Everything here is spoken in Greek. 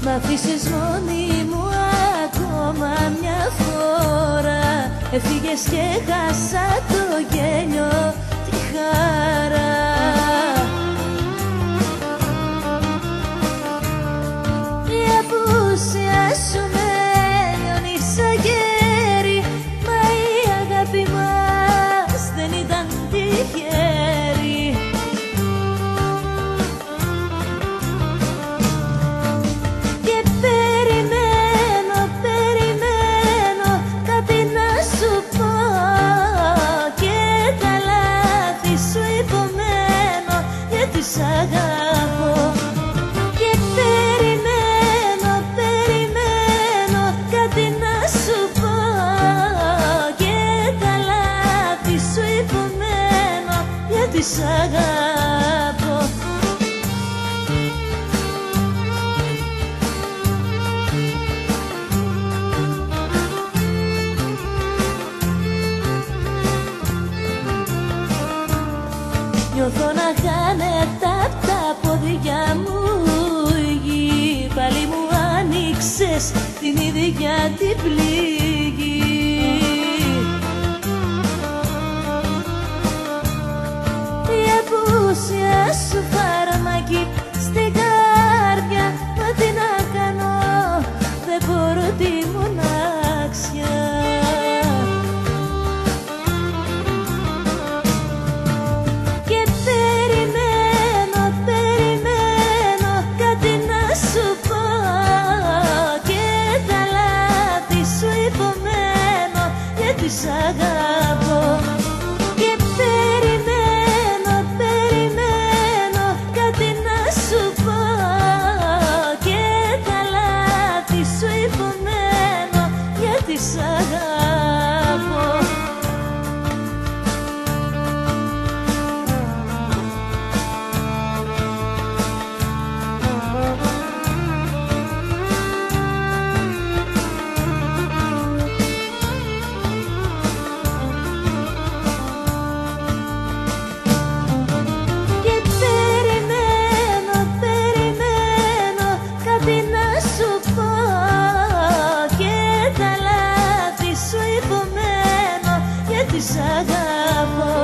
Μ' αφήσεις μόνη μου ακόμα μια φορά. Έφυγες και χάσα το γέλιο, τη χαρά. Η απουσία σου με λιώνει σαν γέρι, μα η αγάπη μας δεν ήταν τυχερή. Και περιμένω, περιμένω κάτι να σου πω, και τα λάθη σου υπομένω γιατί σ' αγαπώ. Και περιμένω, περιμένω κάτι να σου πω, και τα λάθη σου υπομένω γιατί σ' αγαπώ. Νιώθω να χάνεται απ' τα πόδια μου η γη. Πάλι μου άνοιξες την ίδια την πληγή. Η απουσία σου φαρμακή στην καρδιά, μα τι να κάνω, δεν μπορώ τη μοναξιά. Σ' αγαπώ. Και περιμένω, περιμένω κάτι να σου πω, και τα λάθη σου υπομένω γιατί σ' αγαπώ. Σ' αγαπώ.